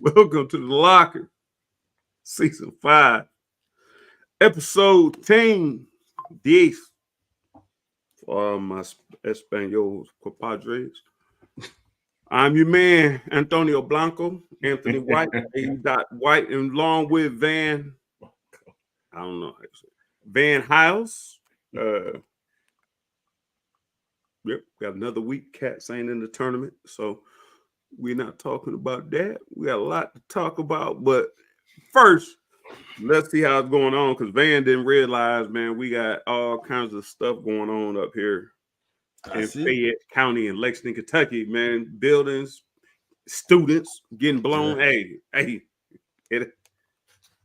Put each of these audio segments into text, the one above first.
Welcome to the Locker, Season 5, Episode 10. For my Espanol compadres. I'm your man, Antonio Blanco, Anthony White, White, and along with I don't know how to say it, Van Hiles. Yep, got another week. Cats ain't in the tournament, so we're not talking about that. We got a lot to talk about, but first, let's see how it's going on because Van didn't realize, man, we got all kinds of stuff going on up here in Fayette County in Lexington, Kentucky, man. Buildings, students getting blown. Yeah.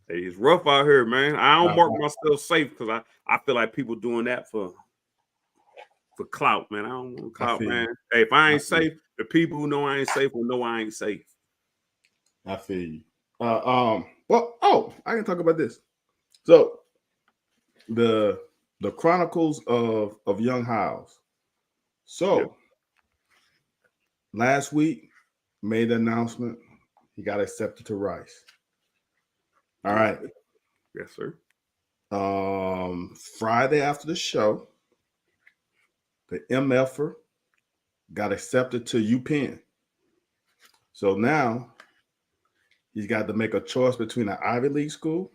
It's rough out here, man. I don't mark myself safe because I feel like people doing that for clout, man. I don't want clout, man. Hey, if I ain't safe, the people who know I ain't safe will know I ain't safe. I feel you. I can talk about this. So the Chronicles of Young Hiles. So last week made the announcement he got accepted to Rice. All right. Yes, sir. Friday after the show, the MFer got accepted to UPenn. So now he's got to make a choice between an Ivy League school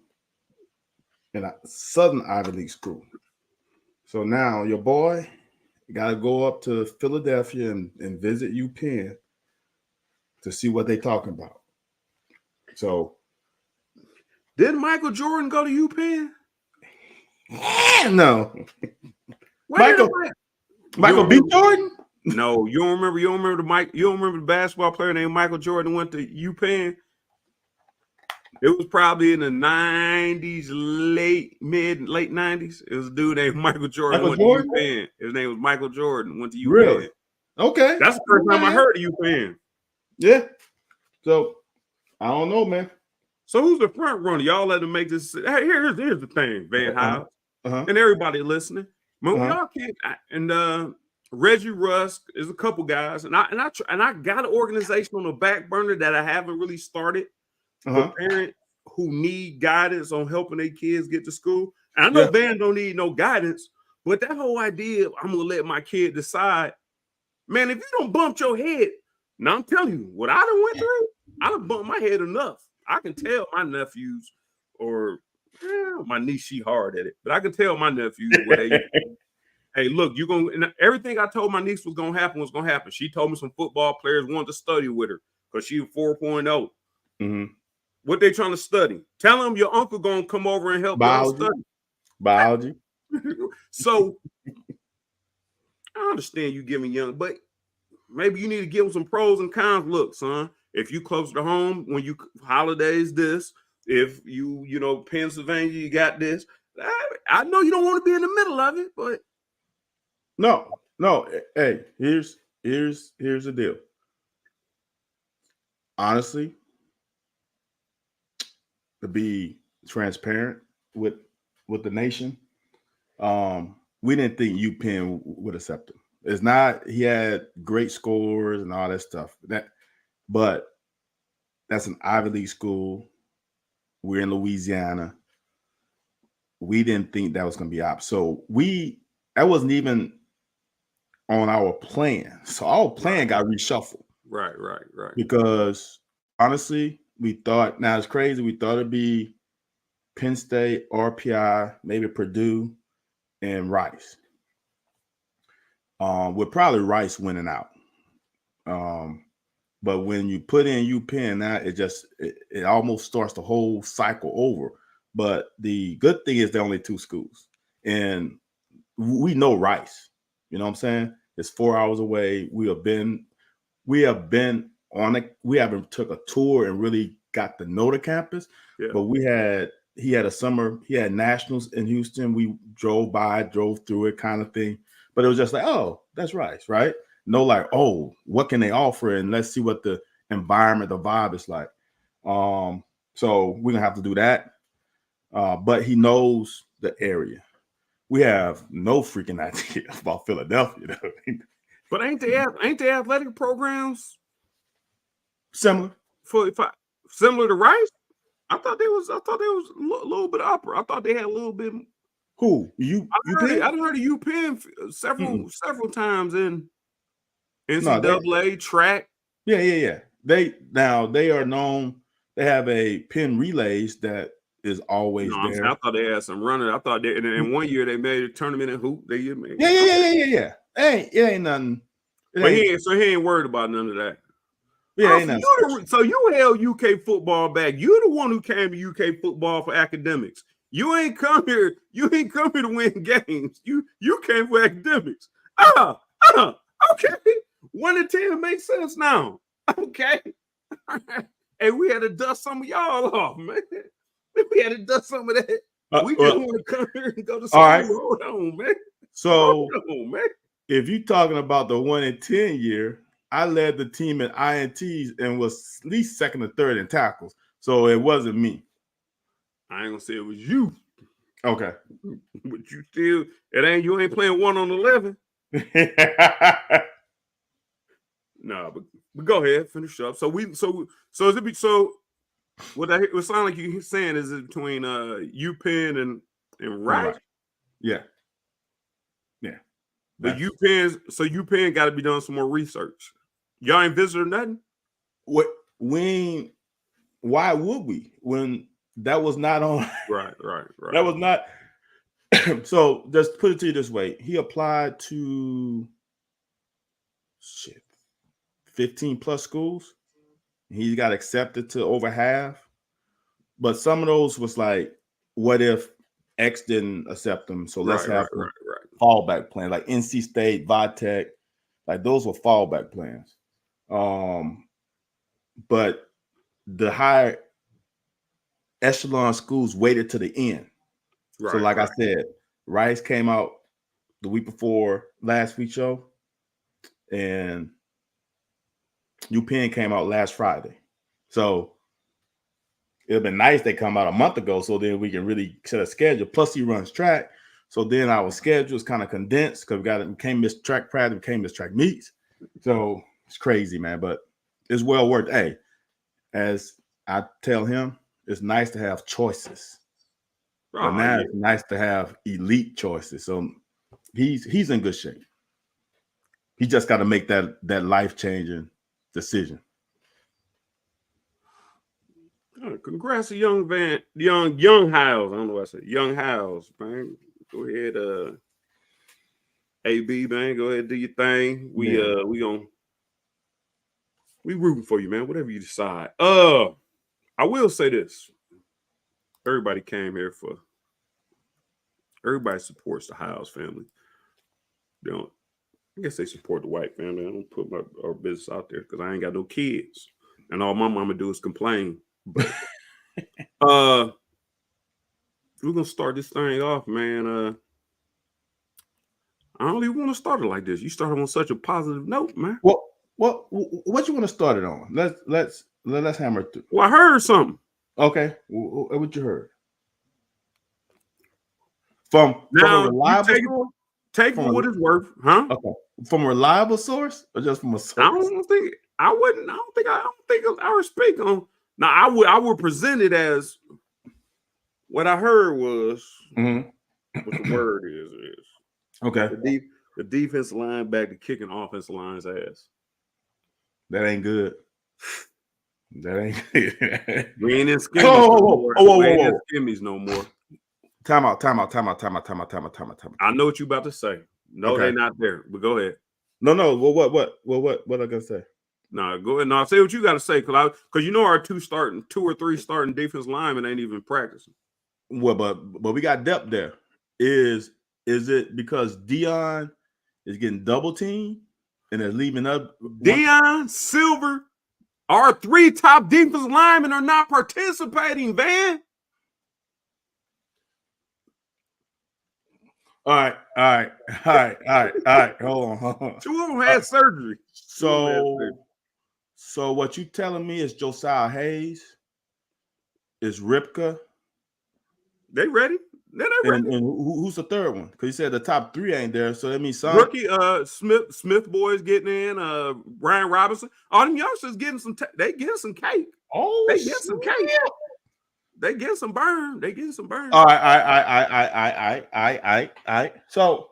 and a Southern Ivy League school. So now your boy got to go up to Philadelphia and visit UPenn to see what they're talking about. So, did Michael Jordan go to UPenn? No. Michael B. Jordan? No, you don't remember. You don't remember the basketball player named Michael Jordan went to UPenn. It was probably in the 90s, late 90s. It was a dude named Michael Jordan went to UPenn. His name was Michael Jordan, went to UPenn. Really? Okay. That's the first time I heard of UPenn. Yeah. So, I don't know, man. So, who's the front runner? Y'all let them make this. Hey, here's the thing, Van Hiles, and everybody listening. Y'all can't. And Reggie Rusk is a couple guys, and I got an organization on the back burner that I haven't really started. For parents who need guidance on helping their kids get to school. And I know Van don't need no guidance, but that whole idea, I'm gonna let my kid decide. Man, if you don't bump your head, now I'm telling you, what I done went through, I done bumped my head enough. I can tell my nephews or my niece, she hard at it, but I can tell my nephews what they hey, look, you're gonna everything I told my niece was gonna happen. She told me some football players wanted to study with her because she was 4.0. Mm-hmm. What they trying to study? Tell them your uncle gonna come over and help them study. Biology. So I understand you giving young, but maybe you need to give them some pros and cons. Look, son, if you close to home when you holidays, this. If you Pennsylvania, you got this. I know you don't want to be in the middle of it, but no. Hey, here's the deal. Honestly, to be transparent with the nation, we didn't think UPenn would accept him. It's not he had great scores and all that stuff. But that's an Ivy League school. We're in Louisiana. We didn't think that was going to be up. So that wasn't even on our plan. So our plan got reshuffled. Right. Because honestly, we thought, now it's crazy, we thought it'd be Penn State, RPI, maybe Purdue, and Rice. With probably Rice winning out. But when you put in UPenn, now it almost starts the whole cycle over. But the good thing is there are only two schools. And we know Rice. You know what I'm saying? It's 4 hours away. We have been on it. We haven't took a tour and really got to know the campus. Yeah. But he had a summer, he had nationals in Houston. We drove through it kind of thing. But it was just like, oh, that's Rice, right? No, like, oh, what can they offer? And let's see what the environment, the vibe is like. So we're gonna have to do that. But he knows the area. We have no freaking idea about Philadelphia, though. But ain't the athletic programs similar? Similar to Rice? I thought they was a little bit upper. I thought they had a little bit. Who? You? I heard of UPenn several times in NCAA track. Yeah. They are known. They have a Penn Relays that is always there. I thought they had some running. I thought they in 1 year they made a tournament in hoop. They made Yeah. It ain't nothing. But he ain't worried about none of that. Yeah, ain't nothing. So you held UK football back. You're the one who came to UK football for academics. You ain't come here. You ain't come here to win games. You came for academics. Okay. 1 to 10 makes sense now. Okay. And we had to dust some of y'all off, man. We had to dust some of that. We just want to come here and go to school. All right. Hold on, man. So if you're talking about the 1 in 10 year, I led the team in INTs and was at least second or third in tackles. So it wasn't me. I ain't gonna say it was you. Okay. But you ain't playing 1 on 11. No, but go ahead, finish up. So what it sound like you saying is it between UPenn and Rice? Yeah. But UPenn got to be doing some more research. Y'all ain't visited nothing? Why would we when that was not on? Right. That was not. So just put it to you this way: he applied to 15 plus schools. He got accepted to over half, but some of those was like, what if X didn't accept them? So let's have fallback plan, like NC State, Vatech, like those were fallback plans. But the higher echelon schools waited to the end. So like I said, Rice came out the week before last week's show, and UPenn came out last Friday. So it'd been nice they come out a month ago, so then we can really set a schedule. Plus he runs track. So then our schedule is kind of condensed because we can't miss track practice, we can't miss track meets. So it's crazy, man, but it's well worth. Hey, as I tell him, it's nice to have choices. But now it's nice to have elite choices. So he's in good shape. He just got to make that life-changing decision. Congrats to young Hiles. I don't know what I said. Young Hiles, man. Go ahead, AB, man. Go ahead, do your thing. We rooting for you, man. Whatever you decide. I will say this. Everybody came here for. Everybody supports the Hiles family. I guess they support the white family. I don't put our business out there because I ain't got no kids, and all my mama do is complain. But we're gonna start this thing off, man. I don't even want to start it like this. You started on such a positive note, man. What you want to start it on? Let's hammer through. Well, I heard something. Okay, what you heard? From a reliable source? Take for what it's worth, huh? Okay, from a reliable source or just from a source? I don't think I would speak on. Now I would present it as what I heard was what the word is. Okay. The defensive line back to kicking offensive line's ass. That ain't good. That ain't good. We ain't in skimmies no more. Time out. I know what you about to say. No, they're not there. But go ahead. No. Well, what I gonna say? No, go ahead. No, say what you got to say, because you know our two or three starting defense linemen ain't even practicing. Well, but we got depth there. Is it because Dion is getting double teamed and is leaving up? Dion, Silver, our 3 top defensive linemen are not participating, Van. All right. Hold on. 2 of them had surgery. So what you telling me is Josiah Hayes, is Ripka? They ready? And who's the third one? Because you said the top 3 ain't there, so that means some rookie Smith boys getting in. Brian Robinson, all them youngsters getting some. They getting some cake. Oh, they get some cake. They get some burn. They get some burn. All right. So,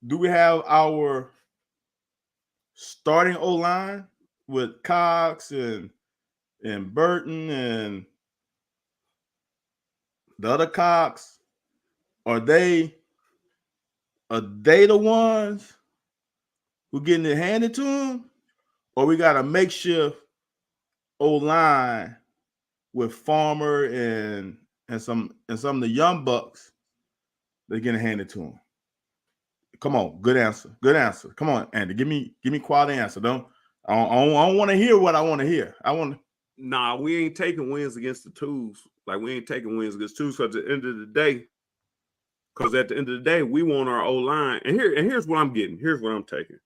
do we have our starting O-line with Cox and Burton and the other Cox? Are they the ones who getting it handed to them, or we got a makeshift O-line with Farmer and some of the young bucks that getting handed to them? Come on, good answer. Come on, Andy, give me quality answer. I don't want to hear what I want to hear. Nah, we ain't taking wins against the twos. Like, we ain't taking wins against twos because at the end of the day, we want our O-line. And here's what I'm getting. Here's what I'm taking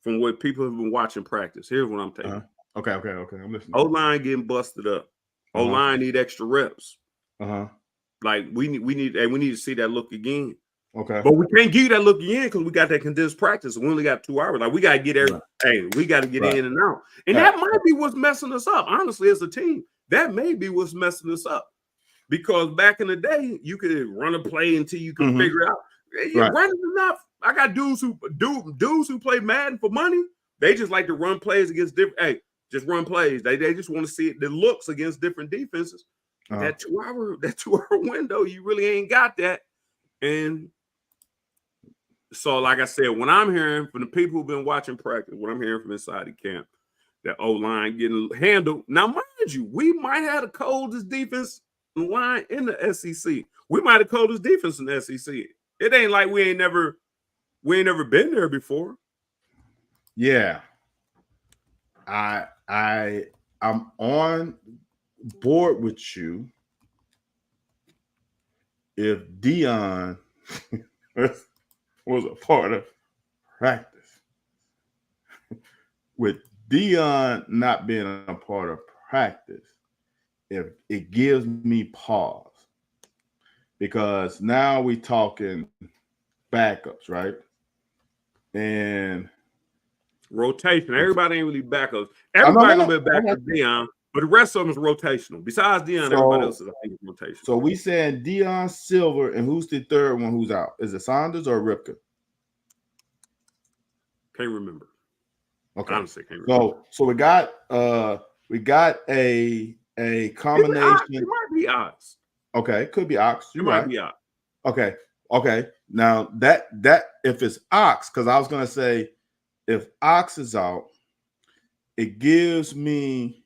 from what people have been watching practice. Here's what I'm taking. Okay. I'm listening. O-line getting busted up. O-line need extra reps. Like, we need to see that look again. Okay. But we can't give you that look again because we got that condensed practice. We only got 2 hours. Like, we got to get we got to get in and out. And that might be what's messing us up. Honestly, as a team, that may be what's messing us up. Because back in the day, you could run a play until you could figure out. Running enough. I got dudes who play Madden for money. They just like to run plays against different. Just run plays. They just want to see the looks against different defenses. That 2 hour window, you really ain't got that. And so, like I said, when I'm hearing from the people who've been watching practice, what I'm hearing from inside the camp, that O-line getting handled. Now, mind you, we might have the coldest defense line in the SEC. We might have the coldest defense in the SEC. It ain't like we ain't never been there before. Yeah. I'm on board with you if Deion was a part of practice. With Deion not being a part of practice, if it gives me pause, because now we talking backups, right? And rotation. Everybody ain't really backups. Everybody gonna be back with Deion, but the rest of them is rotational. Besides Deion, everybody else is rotational. So we saying Deion, Silver, and who's the third one who's out? Is it Saunders or Ripka? Can't remember. Okay. Honestly, can't remember. So we got a combination. It might be Ox. Okay, it could be Ox. It might be Ox. Okay. Now that if it's Ox, because I was gonna say if Ox is out, it gives me.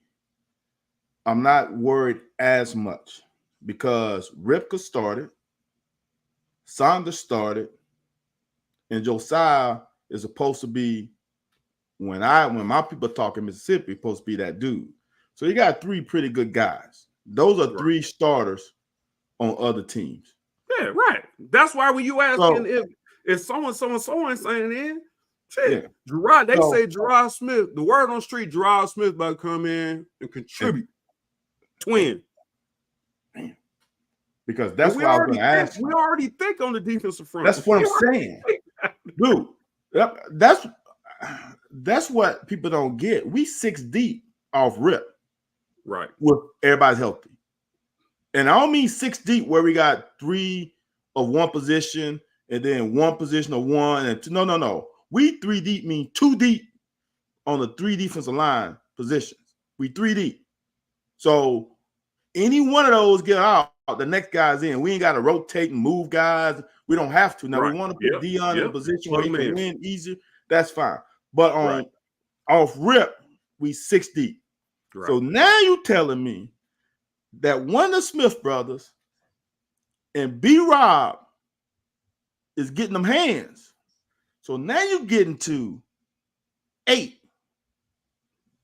I'm not worried as much because Ripka started, Saunders started, and Josiah is supposed to be when my people talk in Mississippi, supposed to be that dude. So you got 3 pretty good guys. Those are 3 starters on other teams. Yeah, right. That's why when you asking if someone saying in, shit, Gerard, say Gerard Smith. The word on the street, Gerard Smith about to come in and contribute. Twin. Man. Because that's what I was going to ask. We already think on the defensive front. That's what I'm saying. Dude, that's what people don't get. We 6 deep off rip. Right. With everybody's healthy. And I don't mean 6 deep where we got 3 of one position and then 1 position of 1 and 2. No. We 3 deep mean 2 deep on the 3 defensive line positions. We 3 deep. So any one of those get out, the next guy's in. We ain't got to rotate and move guys. We don't have to. Now we want to put Deion in a position where he can win easier. That's fine. But on off rip, we 6 deep. Right. So now you telling me that one of the Smith brothers and B-Rob is getting them hands. So now you're getting to 8,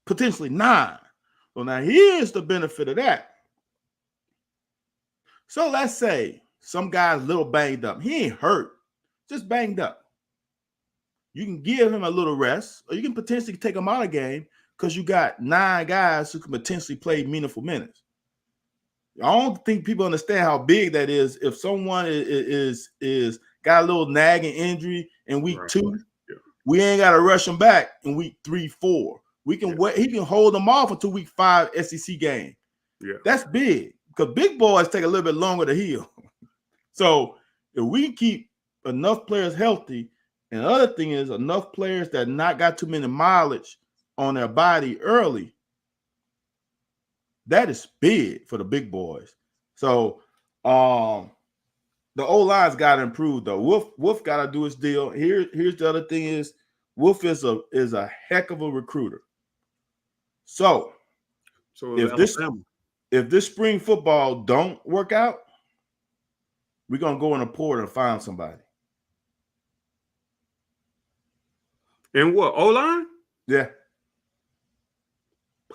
potentially 9. So now here's the benefit of that. So let's say some guy's a little banged up. He ain't hurt, just banged up. You can give him a little rest, or you can potentially take him out of game because you got 9 guys who can potentially play meaningful minutes. I don't think people understand how big that is. If someone is got a little nagging injury in week 2, we ain't got to rush them back in week 3, 4. We can wait. He can hold them off until week 5 SEC game. Yeah, that's big because big boys take a little bit longer to heal. So if we can keep enough players healthy, and the other thing is enough players that not got too many mileage on their body early, that is big for the big boys. So the O-line's got to improve though. Wolf got to do his deal. Here's the other thing is Wolf is a heck of a recruiter. So if this spring football don't work out, we're gonna go in the portal and find somebody. And what, O-line? Yeah.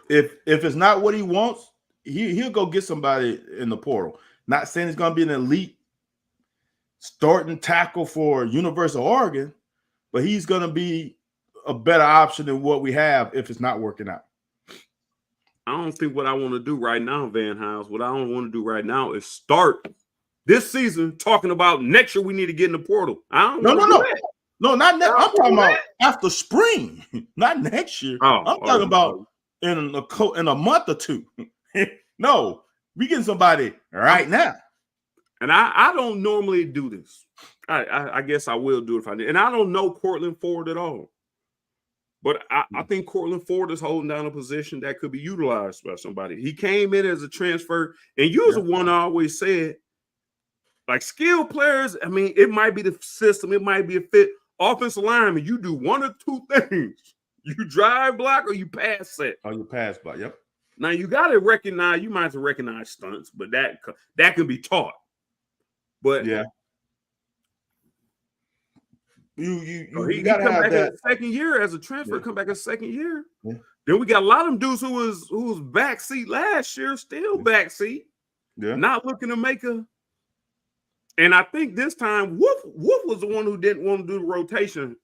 If it's not what he wants, he'll go get somebody in the portal. Not saying it's gonna be an elite starting tackle for University of Oregon, but he's gonna be a better option than what we have if it's not working out. I don't think what I want to do right now, Van Hiles, what I don't want to do right now is start this season talking about next year we need to get in the portal. No, not next. I'm talking about after spring, not next year. I'm talking about in a month or two. No, we getting somebody right now. And I don't normally do this. I guess I will do it if I did. And I don't know Cortland Ford at all. But I think Cortland Ford is holding down a position that could be utilized by somebody. He came in as a transfer, and you was the one I always said, like skilled players, I mean, it might be the system, it might be a fit. Offensive lineman, you do one or two things. You drive block or you pass set. Oh, you pass block, yep. Now you got to recognize, you might have to recognize stunts, but that can be taught. But yeah. You got to have that second year as a transfer. Come back a second year. Yeah. Then we got a lot of them dudes who was backseat last year, still backseat. Yeah, not looking to make a. And I think this time Wolf was the one who didn't want to do the rotation,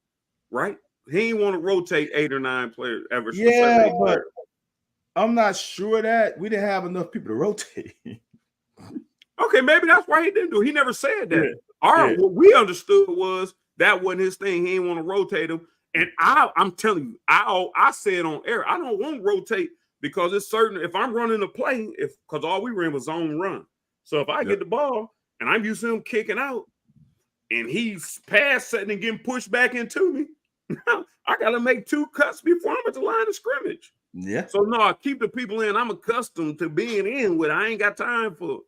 right? He didn't want to rotate 8 or 9 players ever. Yeah, but I'm not sure that we didn't have enough people to rotate. Okay, maybe that's why he didn't do it. He never said that. What we understood was that wasn't his thing. He didn't want to rotate him. And I'm telling you, I said on air, I don't want to rotate because it's certain if I'm running a play, because all we ran was zone run. So if I get the ball and I'm used to him kicking out and he's pass setting and getting pushed back into me, I got to make 2 cuts before I'm at the line of scrimmage. Yeah. So no, I keep the people in. I'm accustomed to being in with. I ain't got time for it.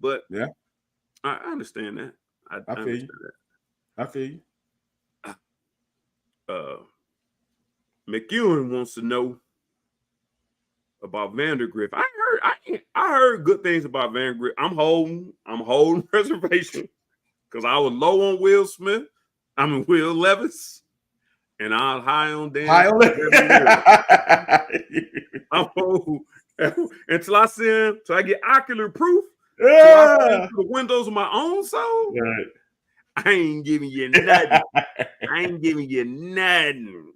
But yeah, I understand that. I feel you. I feel you. McEwen wants to know about Vandergriff. I heard good things about Vandergriff. I'm holding reservation because I was low on Will Smith. Will Levis, and I was high on Dan. I'm holding until I see him, till I get ocular proof. Yeah, the windows of my own soul. Right. I ain't giving you nothing. I ain't giving you nothing.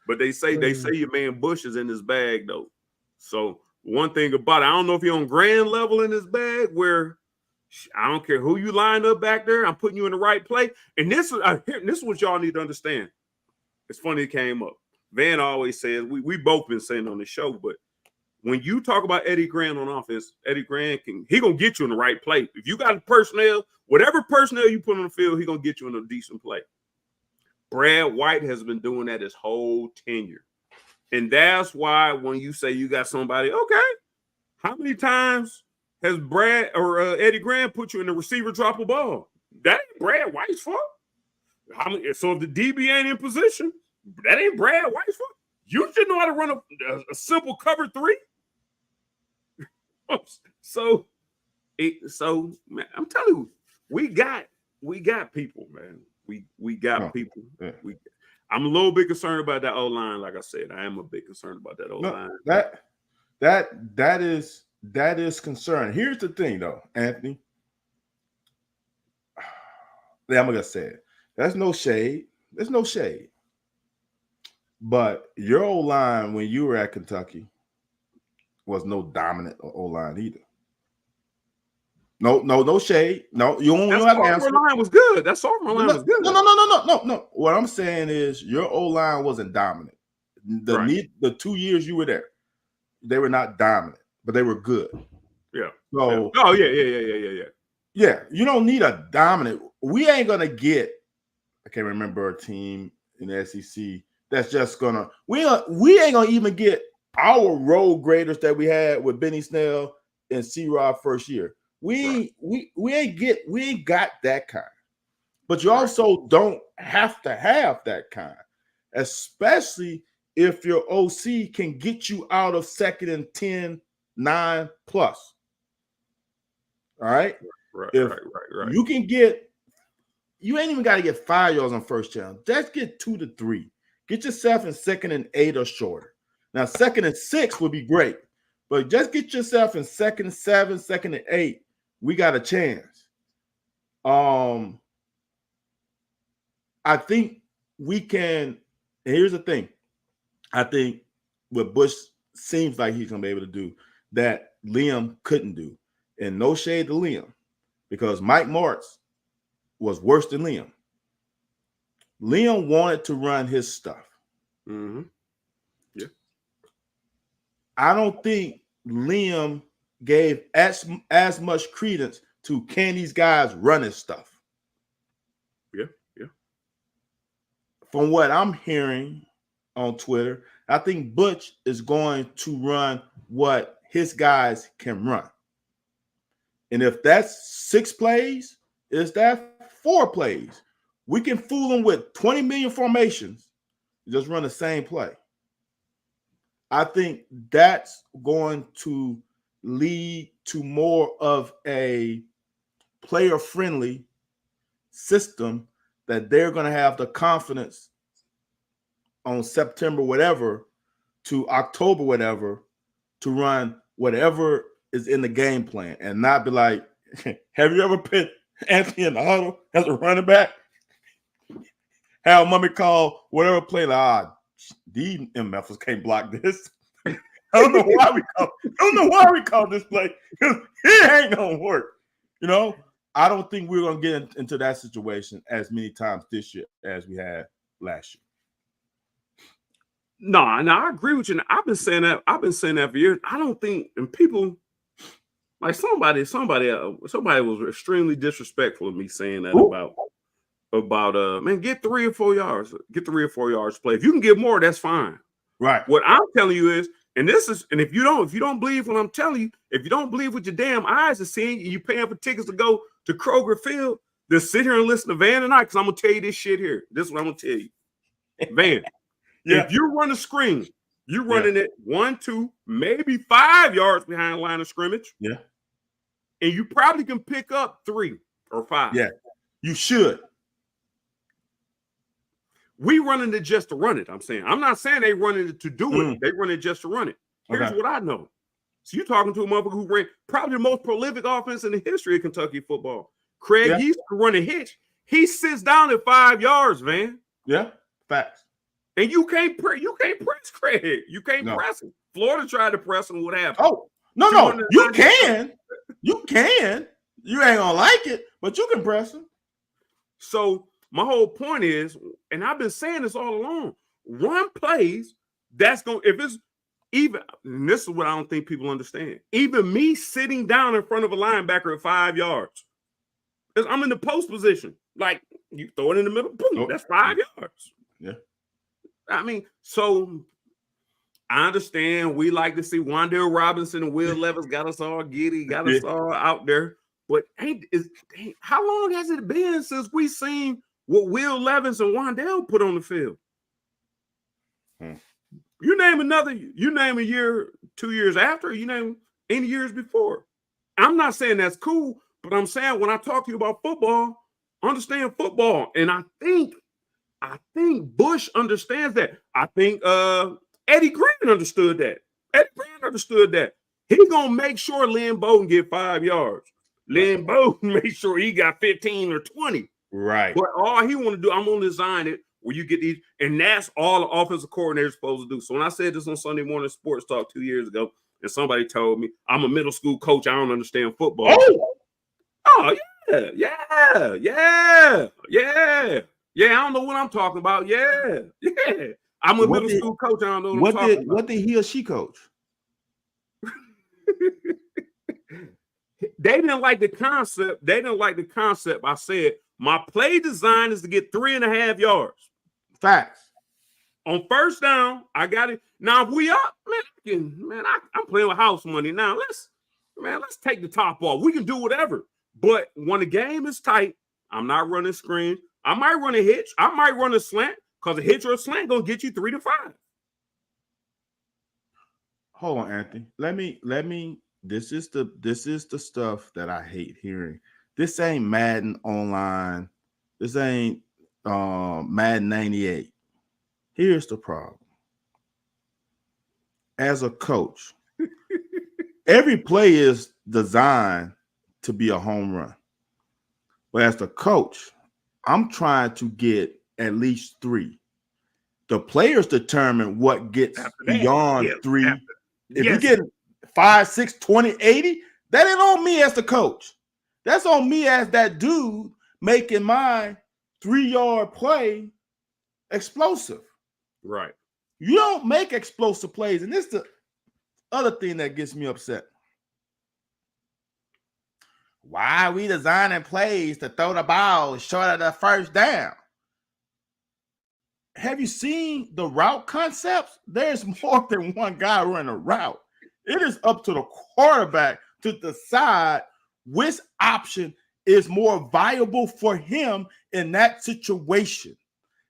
But they say your man Bush is in his bag though. So one thing about it, I don't know if you're on grand level in his bag where I don't care who you line up back there. I'm putting you in the right play. And this is what y'all need to understand. It's funny it came up. Van always says we both been saying on the show, but when you talk about Eddie Grant on offense, Eddie Grant he gonna get you in the right play. If you got personnel, whatever personnel you put on the field, he gonna get you in a decent play. Brad White has been doing that his whole tenure. And that's why when you say you got somebody, okay, how many times has Brad or Eddie Grant put you in the receiver drop a ball? That ain't Brad White's fault. So if the DB ain't in position, that ain't Brad White's fault. You should know how to run a simple cover 3. So man, I'm telling you, we got people, man. We got people. Yeah. I'm a little bit concerned about that O-line. Like I said, I am a bit concerned about that O-line. No, that is concerned. Here's the thing, though, Anthony. I'm gonna say it. There's no shade. There's no shade. But your O-line when you were at Kentucky was no dominant O-line either. No shade. No, you don't have to answer. Line was good. That sophomore line was good. No. What I'm saying is your O-line wasn't dominant. The 2 years you were there, they were not dominant, but they were good. Yeah. So, yeah. You don't need a dominant. We ain't gonna get. I can't remember a team in the SEC that's just gonna. We ain't gonna even get our road graders that we had with Benny Snell and C-Rod first year. We ain't got that kind. But you also don't have to have that kind, especially if your OC can get you out of 2nd and 10, 9 plus. All right? Right. You can get, you ain't even got to get 5 yards on first down. Just get 2 to 3. Get yourself in 2nd and 8 or shorter. Now, 2nd and 6 would be great, but just get yourself in 2nd and 7, 2nd and 8. We got a chance. I think we can. And here's the thing. I think what Bush seems like he's going to be able to do that Liam couldn't do. And no shade to Liam, because Mike Martz was worse than Liam. Liam wanted to run his stuff. Mm-hmm. Yeah. I don't think Liam gave as much credence to can these guys run his stuff. From what I'm hearing on Twitter, I think Butch is going to run what his guys can run. And if that's 6 plays, is that 4 plays? We can fool them with 20 million formations, just run the same play. I think that's going to lead to more of a player-friendly system that they're going to have the confidence on September whatever to October whatever to run whatever is in the game plan and not be like, have you ever put Anthony in the huddle as a running back? Have Mummy call whatever play like, these MFers can't block this. I don't know why we call this play, because it ain't gonna work. You know, I don't think we're gonna get into that situation as many times this year as we had last year. No, I agree with you. I've been saying that for years. I don't think, and people like somebody was extremely disrespectful of me saying that about man, get 3 or 4 yards. Get 3 or 4 yards play. If you can get more, that's fine. Right. What I'm telling you is, and if you don't believe what I'm telling you, if you don't believe what your damn eyes are seeing, you paying for tickets to go to Kroger Field, then sit here and listen to Van tonight, because I'm gonna tell you this shit here. This is what I'm gonna tell you. Van, if you run a screen, you're running it 1, 2, maybe 5 yards behind the line of scrimmage. Yeah. And you probably can pick up 3 or 5. Yeah, you should. We running it just to run it. I'm saying. I'm not saying they running it to do it. They run it just to run it. Here's what I know. So you're talking to a motherfucker who ran probably the most prolific offense in the history of Kentucky football. Craig Yeast could run a hitch. He sits down at 5 yards, man. Yeah, facts. And you can't press Craig. You can't press him. Florida tried to press him. What happened? Oh, no. You can. You can. You ain't gonna like it, but you can press him. So my whole point is, and I've been saying this all along, run plays that's going to, if it's even, and this is what I don't think people understand, even me sitting down in front of a linebacker at 5 yards, because I'm in the post position, like you throw it in the middle, boom, that's 5 yards. Yeah. I mean, so I understand we like to see Wan'Dale Robinson and Will Levis got us all giddy, got us all out there, but how long has it been since we seen what Will Levis and Wan'Dale put on the field? You name a year, 2 years after, you name any years before. I'm not saying that's cool, but I'm saying when I talk to you about football, understand football. And I think Bush understands that. I think Eddie Green understood that. He's gonna make sure Lynn Bowden get 5 yards. Lynn Bowden make sure he got 15 or 20. Right. But all he want to do, I'm going to design it where you get these, and that's all the offensive coordinator is supposed to do. So when I said this on Sunday Morning Sports Talk 2 years ago, and somebody told me I'm a middle school coach, I don't understand football. Oh yeah. I don't know what I'm talking about. Yeah. I'm a middle school coach. I don't know what I'm talking about. What did he or she coach? They didn't like the concept. I said, my play design is to get 3.5 yards. Facts. On first down, I got it. Now, if we up, I'm playing with house money now. Let's take the top off. We can do whatever. But when the game is tight, I'm not running screen. I might run a hitch. I might run a slant, because a hitch or a slant gonna get you 3 to 5. Hold on, Anthony. Let me. This is the stuff that I hate hearing. This ain't Madden Online. This ain't Madden 98. Here's the problem. As a coach, every play is designed to be a home run. But as the coach, I'm trying to get at least 3. The players determine what gets beyond 3. If you get 5, 6, 20, 80, that ain't on me as the coach. That's on me as that dude making my 3-yard play explosive. Right. You don't make explosive plays. And this is the other thing that gets me upset. Why are we designing plays to throw the ball short of the first down? Have you seen the route concepts? There's more than one guy running a route. It is up to the quarterback to decide which option is more viable for him in that situation.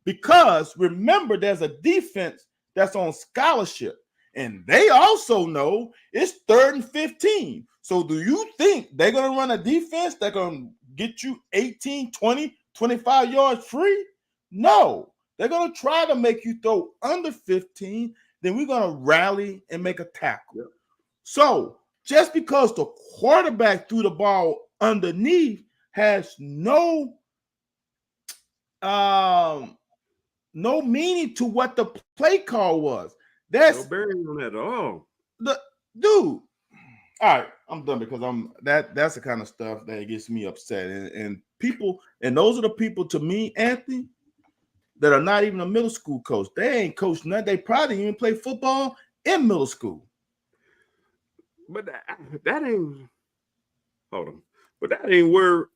Because remember, there's a defense that's on scholarship, and they also know it's 3rd and 15. So do you think they're going to run a defense that's going to get you 18, 20, 25 yards free? No. They're going to try to make you throw under 15. Then we're going to rally and make a tackle. Yep. So just because the quarterback threw the ball underneath has no meaning to what the play call was. That's no bearing on that at all. Dude. All right, I'm done because that's the kind of stuff that gets me upset. And people, and those are the people to me, Anthony, that are not even a middle school coach. They ain't coached nothing. They probably even play football in middle school. But that ain't, hold on. But that ain't where.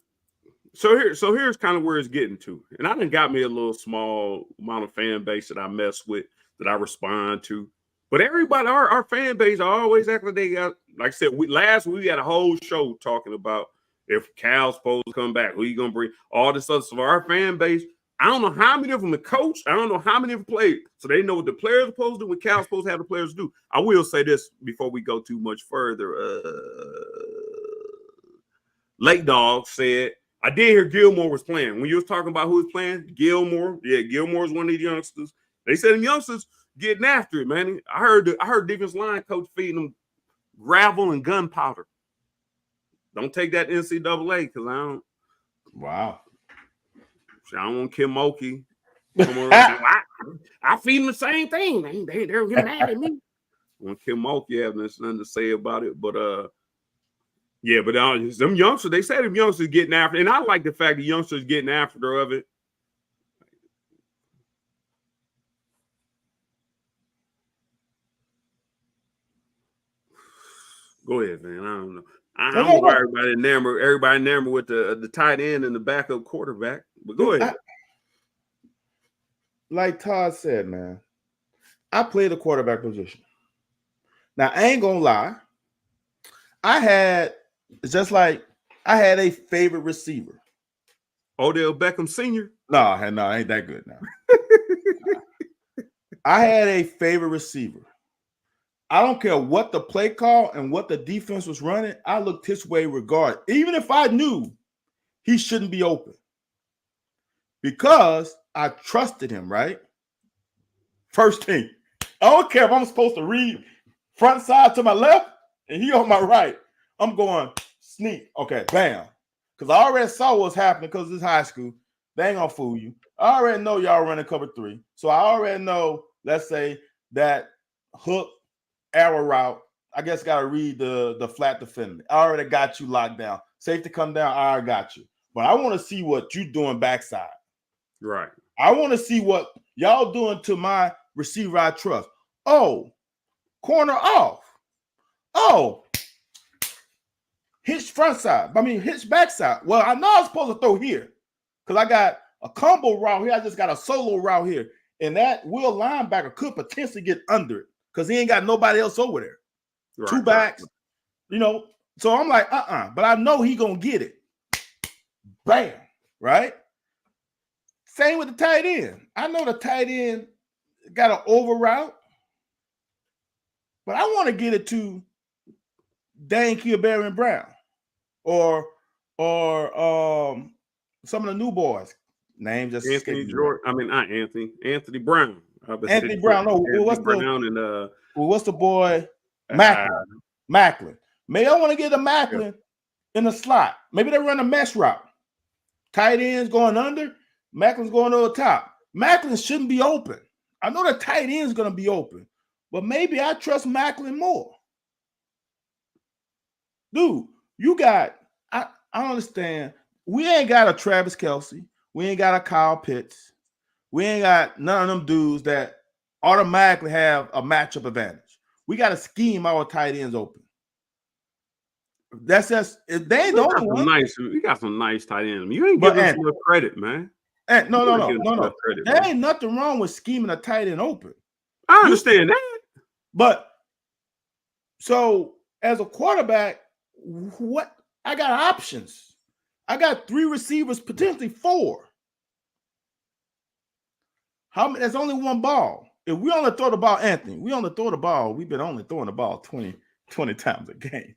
So here's kind of where it's getting to. And I done got me a little small amount of fan base that I mess with, that I respond to. But everybody, our fan base, always act like they got, like I said, last week we had a whole show talking about if Cal's supposed to come back, who you gonna bring, all this other stuff. Our fan base, I don't know how many of them are coach. I don't know how many of them play. So they know what the players are supposed to do, what Cal's supposed to have the players do. I will say this before we go too much further. Lake Dog said, I did hear Gilmore was playing. When you was talking about who was playing, Gilmore is one of these youngsters. They said them youngsters getting after it, man. I heard defense line coach feeding them gravel and gunpowder. Don't take that NCAA because I don't. Wow. I don't want Kim Mulkey. I feed them the same thing, man. They're getting mad at me. I want Kim Mulkey having nothing to say about it, but yeah, but them youngsters, they said them youngsters getting after, and I like the fact the youngsters getting after of it. Go ahead, man. I don't know. I don't know everybody enamored with the tight end and the backup quarterback. But go ahead. Like Todd said, man, I play the quarterback position. Now, I ain't gonna lie. I had a favorite receiver. Odell Beckham Sr. No, I ain't that good now. I had a favorite receiver. I don't care what the play call and what the defense was running. I looked his way regardless, even if I knew he shouldn't be open, because I trusted him, right? First thing, I don't care if I'm supposed to read front side to my left and he on my right. I'm going sneak. Okay, bam. Because I already saw what's happening because it's high school. They ain't going to fool you. I already know y'all running cover 3. So I already know, let's say, that hook arrow route, I guess got to read the flat defender. I already got you locked down. Safety come down, I already got you. But I want to see what you doing backside. Right. I want to see what y'all doing to my receiver I trust. Oh, corner off. Oh, hitch front side. I mean, hitch back side. Well, I know I'm supposed to throw here because I got a combo route here. I just got a solo route here. And that will linebacker could potentially get under it because he ain't got nobody else over there. Right. Two backs, you know. So I'm like, but I know he gonna get it. Bam, right? Same with the tight end. I know the tight end got an over route, but I want to get it to Dane Kilberry Brown or some of the new boys. Name just Anthony Jordan. I mean, not Anthony. Anthony Brown. Anthony Brown. No, what's the boy? Macklin. Maybe I want to get a Macklin in the slot. Maybe they run a mesh route. Tight ends going under. Macklin's going over the top. Macklin shouldn't be open. I know the tight end's going to be open, but maybe I trust Macklin more. Dude, you got. I understand. We ain't got a Travis Kelce. We ain't got a Kyle Pitts. We ain't got none of them dudes that automatically have a matchup advantage. We got to scheme our tight ends open. That's just they ain't the only one. You got some nice tight ends. You ain't giving us enough credit, man. No. There ain't nothing wrong with scheming a tight end open. I understand that. But so as a quarterback, what I got options. I got 3 receivers, potentially 4. How many? There's only one ball. If we only throw the ball, Anthony, we only throw the ball. We've been only throwing the ball 20 times a game.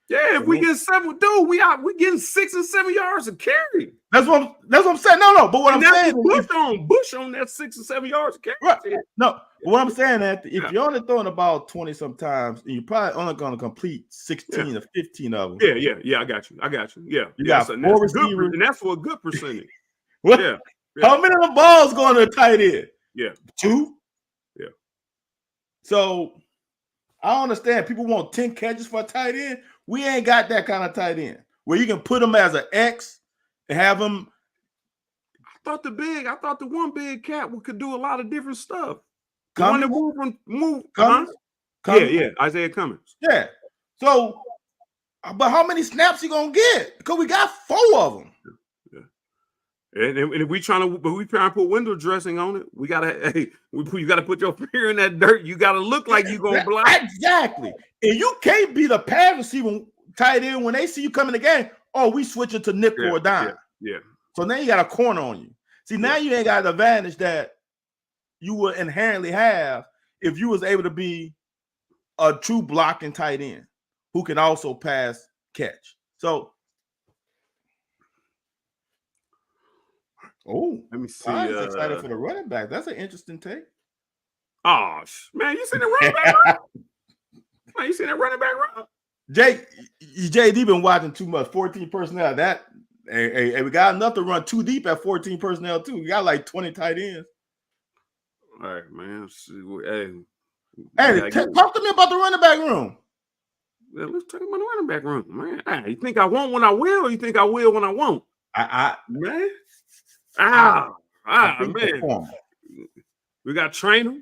Yeah, if we get 7, dude, we getting 6 and 7 yards of carry. That's what I'm saying. No, but what I'm saying is Bush on that 6 and 7 yards of carry. Right. No, but what I'm saying is if you're only throwing the ball 20 sometimes, and you're probably only going to complete 16 or 15 of them. Yeah, I got you. Yeah. You got 4 receivers. And that's for a good percentage. Yeah. How many of the balls going to the tight end? Yeah. 2? Yeah. So I understand people want 10 catches for a tight end. We ain't got that kind of tight end where you can put him as an X and have him. I thought the one big cat could do a lot of different stuff. Cummins? The one that move. Cummins? Yeah, Isaiah Cummins. Yeah. So, but how many snaps he gonna get? Because we got 4 of them. And if we trying to put window dressing on it, you gotta put your finger in that dirt. You gotta look like you gonna block. Exactly. And you can't be the pass receiver tight end when they see you coming the game. Oh, we switching to nickel or dime. Yeah. So now you got a corner on you. See, now you ain't got the advantage that you would inherently have if you was able to be a true blocking tight end who can also pass catch. So, let me see. I'm excited for the running back. That's an interesting take. Oh man, you seen the running back run? Man, you seen that running back run? JD been watching too much. 14 personnel. Hey, we got enough to run 2 deep at 14 personnel too. We got like 20 tight ends. All right, man. Hey, talk to me about the running back room. Yeah, let's talk about the running back room, man. You think I won't when I will, or you think I will when I won't? Man. Man. We got Trainer.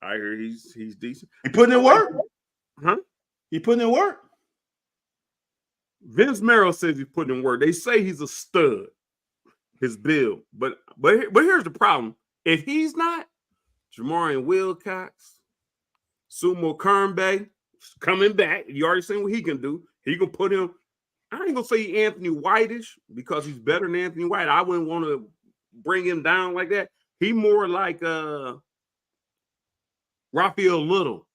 I hear he's decent. He putting in work? Huh? He putting in work? Vince Merrill says he's putting in work. They say he's a stud, his build. But here's the problem. If he's not, Jamarian Wilcox, Sumo Kernbay coming back. You already seen what he can do. He can put him. I ain't gonna say Anthony White-ish because he's better than Anthony White. I wouldn't want to bring him down like that. He more like Raphael Little,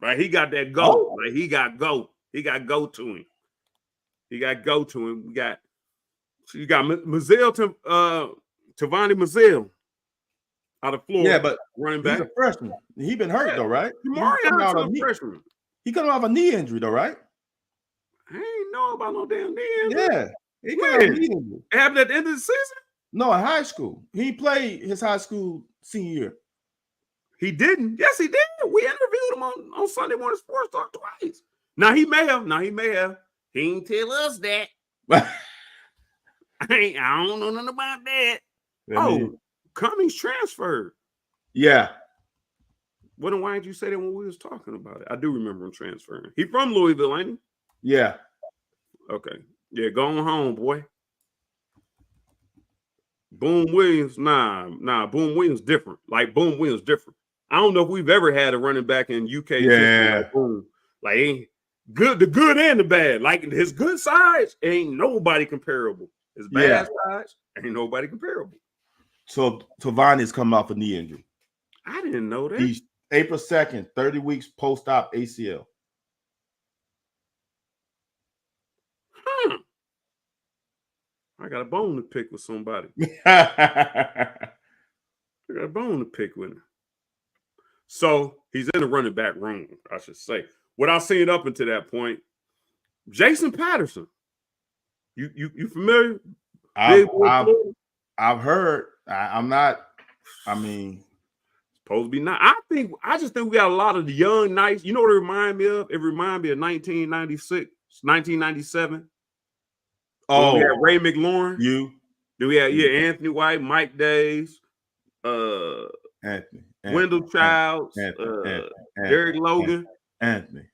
right? He got that go. Oh. Right? He got go. He got go to him. You got Tavani Mazzell out of Florida. Yeah, but running back. He's a freshman. He been hurt though, right? He coming off a knee injury though, right? I ain't know about no damn knee injury. Yeah. He got a knee injury. It happened at the end of the season? No, in high school. He played his high school senior year. He didn't. Yes, he did. We interviewed him on Sunday Morning Sports Talk twice. Now he may have. He ain't tell us that. I don't know nothing about that. Cummings transferred. Yeah. Well, then why didn't you say that when we was talking about it? I do remember him transferring. He from Louisville, ain't he? Yeah. Okay. Yeah, going home, boy. Boom Williams, nah. Boom Williams different. Like Boom Williams different. I don't know if we've ever had a running back in UK history like Boom. Like ain't good, the good and the bad. Like his good sides ain't nobody comparable. His bad sides ain't nobody comparable. So Tavani's coming off a knee injury. I didn't know that. He's April 2nd, 30 weeks post-op ACL. I got a bone to pick with somebody. I got a bone to pick with him. So he's in the running back room, I should say. What I've seen up until that point, Jason Patterson. You familiar? I've heard. I'm not. I mean, supposed to be not. I just think we got a lot of the young, nice. You know what it remind me of? It remind me of 1996, 1997. Oh, we had Ray McLaurin. Then we had Anthony White, Mike Days, Anthony, Wendell Childs, Derek Logan. Anthony,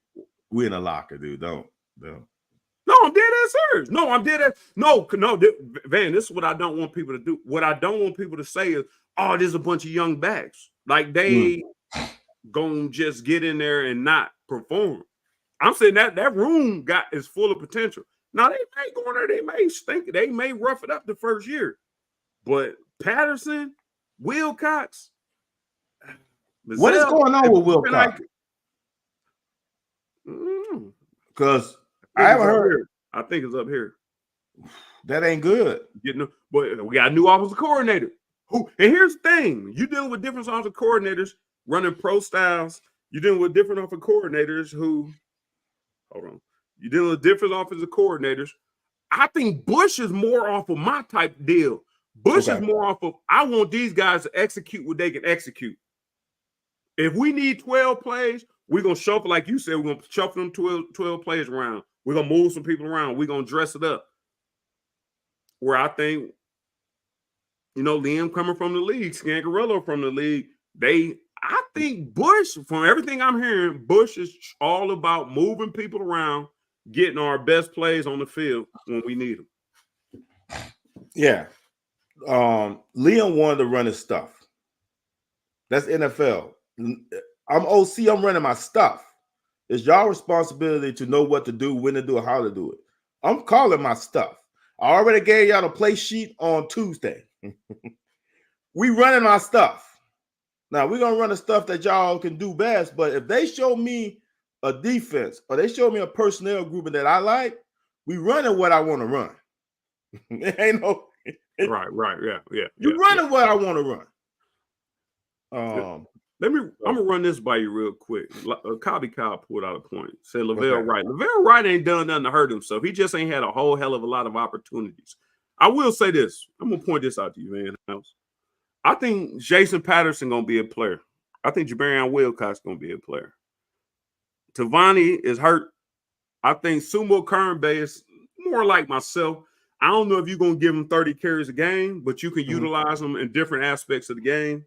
we in a locker, dude. Don't. No, I'm dead ass serious. No, I'm dead ass. No, Van, this is what I don't want people to do. What I don't want people to say is, oh, there's a bunch of young backs. Like they gonna just get in there and not perform. I'm saying that room is full of potential. Now they may go in there, they may stink, they may rough it up the first year. But Patterson, Wilcox, what is going on with Wilcox? Because I haven't heard. I think it's up here. That ain't good. But we got a new offensive coordinator. And here's the thing: you dealing with different offensive coordinators running pro styles. You're dealing with different offensive coordinators who. Hold on. You're dealing with different offensive coordinators. I think Bush is more off of my type deal. Bush is more off of, I want these guys to execute what they can execute. If we need 12 plays, we're going to shuffle, like you said, we're going to shuffle them 12 plays around. We're going to move some people around. We're going to dress it up. Where I think, Liam coming from the league, Scangarello from the league, I think Bush, from everything I'm hearing, Bush is all about moving people around, getting our best plays on the field when we need them. Yeah. Liam wanted to run his stuff. That's NFL. I'm OC, I'm running my stuff. It's y'all responsibility to know what to do, when to do it, how to do it. I'm calling my stuff. I already gave y'all the play sheet on Tuesday. We running our stuff. Now, we're going to run the stuff that y'all can do best, but if they show me a defense or they show me a personnel grouping that I like, we running what I want to run. It ain't no... Right. Yeah. You're running what I want to run. I'm gonna run this by you real quick. Cobby Kyle pulled out a point. Said Lavelle Wright. Lavelle Wright ain't done nothing to hurt himself. He just ain't had a whole hell of a lot of opportunities. I will say this. I'm gonna point this out to you, man. I think Jason Patterson gonna be a player. I think Jabarion Wilcox gonna be a player. Tavani is hurt. I think Sumo Kernbay is more like myself. I don't know if you're going to give him 30 carries a game, but you can utilize them in different aspects of the game.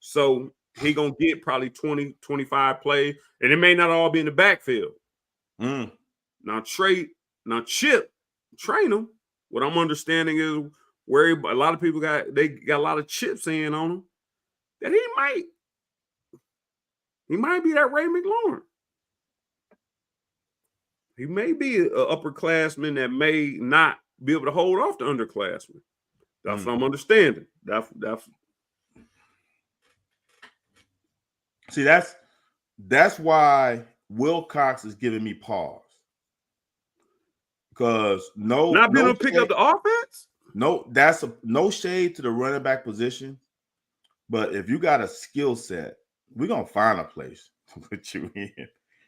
So he going to get probably 20, 25 plays, and it may not all be in the backfield. Now, Chip, train him. What I'm understanding is where a lot of people got a lot of chips in on him, that he might be that Ray McLaurin. He may be an upperclassman that may not be able to hold off the underclassmen. That's what I'm understanding. See, that's why Wilcox is giving me pause. Because not being able to pick up the offense? No shade to the running back position. But if you got a skill set, we're gonna find a place to put you in.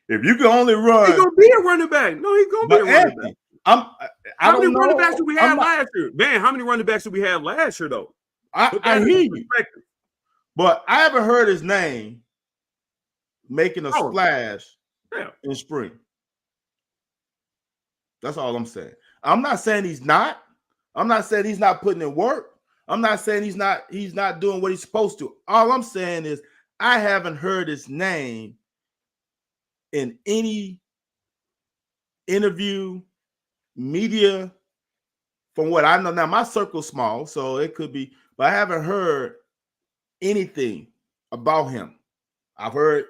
If you can only run, he's gonna be a running back. No, he's gonna be a running back. How many running backs did we have last year? Man, how many running backs did we have last year, though? I hear you. But I haven't heard his name making a splash in spring. That's all I'm saying. I'm not saying he's not. I'm not saying he's not putting in work. I'm not saying he's not doing what he's supposed to. All I'm saying is I haven't heard his name in any interview, media, from what I know. Now my circle's small, so it could be, but I haven't heard anything about him. I've heard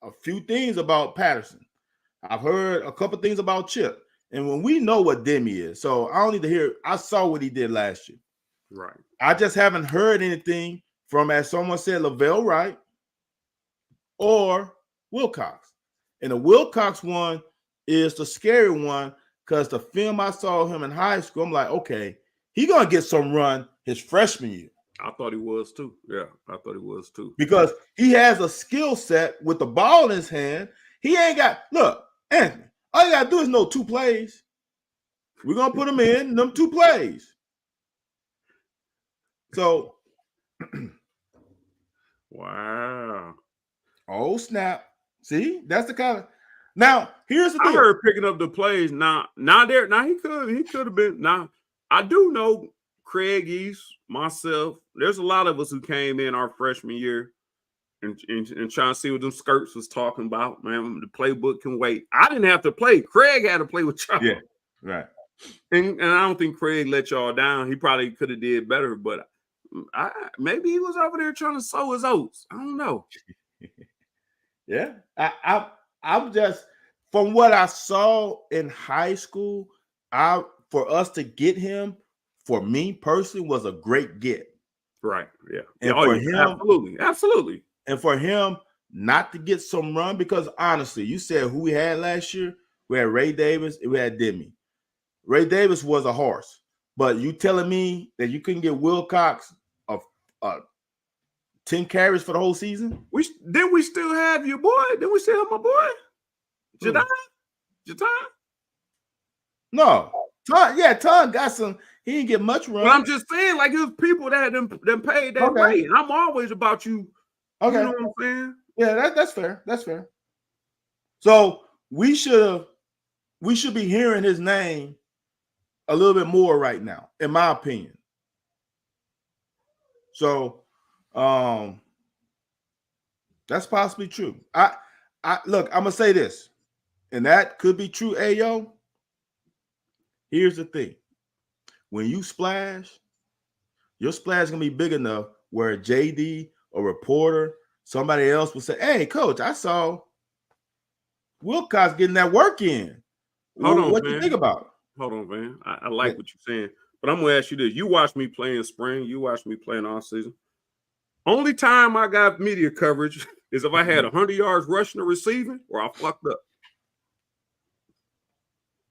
a few things about Patterson. I've heard a couple things about Chip. And when we know what Demi is, so I don't need to hear, I saw what he did last year. Right. I just haven't heard anything from, as someone said, Lavelle Wright or Wilcox. And the Wilcox one is the scary one because the film I saw him in high school, I'm like, okay, he's going to get some run his freshman year. I thought he was too. Yeah, I thought he was too. Because he has a skill set with the ball in his hand. He ain't got, look, Anthony, all you got to do is know 2 plays. We're going to put him in them 2 plays. So, wow. Oh, snap. See, that's the kind of, now, here's the thing. I heard picking up the plays. Now he could have been. Now, I do know Craig East, myself, there's a lot of us who came in our freshman year and trying to see what them skirts was talking about. Man, the playbook can wait. I didn't have to play. Craig had to play with y'all. Yeah, right. And I don't think Craig let y'all down. He probably could have did better, but maybe he was over there trying to sow his oats. I don't know. Yeah, I'm just, from what I saw in high school, for us to get him, for me personally, was a great get. Right. Yeah. And for him, absolutely. And for him not to get some run, because honestly, you said who we had last year. We had Ray Davis. We had Demi. Ray Davis was a horse, but you telling me that you couldn't get Wilcox 10 carries for the whole season? We still have your boy? Did we still have my boy? Jadon? No. Ton got some. He didn't get much run. But I'm just saying, like, it was people that them paid that way. And I'm always about you. Okay. You know what I'm saying? Yeah, that's fair. That's fair. So we should be hearing his name a little bit more right now, in my opinion. So that's possibly true. I look, I'm gonna say this, and that could be true, Ayo. Here's the thing. When you splash, your splash is gonna be big enough where a JD, a reporter, somebody else will say, "Hey, coach, I saw Wilcox getting that work in. What do you think about it?" Hold on, man. I like what you're saying, but I'm gonna ask you this: you watched me play in spring, you watched me play in off season. Only time I got media coverage is if I had 100 yards rushing or receiving, or I fucked up.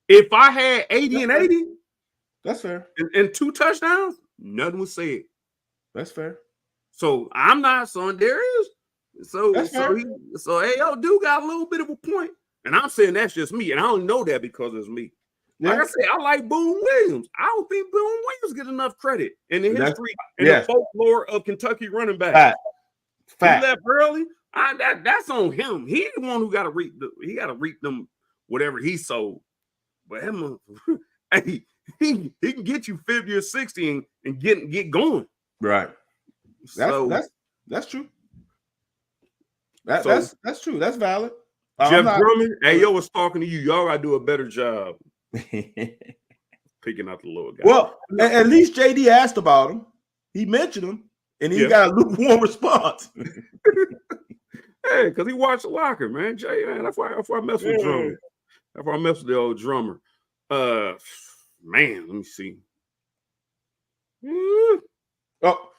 If I had 80 and 80, that's fair, and 2 touchdowns, nothing was said. That's fair. So I'm not son. There is. So Ayo do got a little bit of a point, and I'm saying that's just me, and I don't know that because it's me. Yeah. Like I said, I like Boone Williams. I don't think Boone Williams get enough credit in the history and the folklore of Kentucky running back. Fact. He left early. That's on him. He's the one who got to reap. He got to reap them whatever he sold. But him, hey, he can get you 50 or 60 and get going. Right. That's true. That's true. That's valid. Jeff Drummond, Ayo was talking to you. Y'all gotta do a better job picking out the lower guy. Well, at least JD asked about him. He mentioned him, and he got a lukewarm response. Hey, because he watched the locker, man. Jay, man, that's why I mess with Drummond. That's why I mess with the old drummer. Man, let me see. Oh,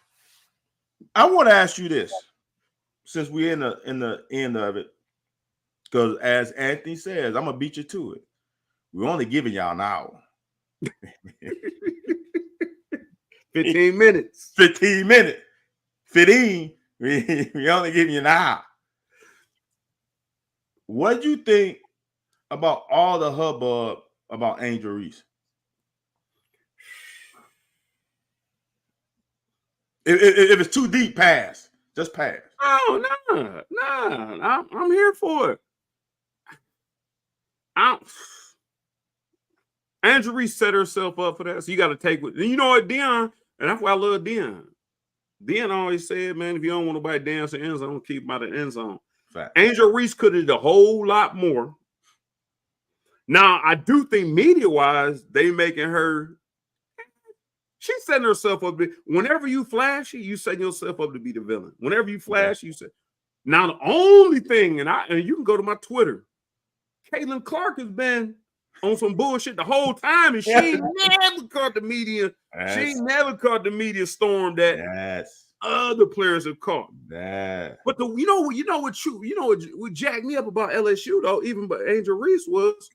I want to ask you this, since we're in the end of it, because as Anthony says, I'm gonna beat you to it. We're only giving y'all an hour. 15 minutes. 15 minutes. 15. We only giving you an hour. What do you think about all the hubbub about Angel Reese? If it's too deep, pass. Just pass. Oh, nah. I'm here for it. Angel Reese set herself up for that, so you got to take with. You know what, Deion? And that's why I love Deion. Deion always said, man, if you don't want nobody dance in the end zone, keep him out of the end zone. Fact. Angel Reese could have did a whole lot more. Now, I do think media-wise, they making her, she's setting herself up. Whenever you flashy, you setting yourself up to be the villain. Whenever you flash, you say. Now, the only thing, and you can go to my Twitter, Caitlin Clark has been on some bullshit the whole time, and she never caught the media. She never caught the media storm that other players have caught. But you know what jacked me up about LSU though, even but Angel Reese was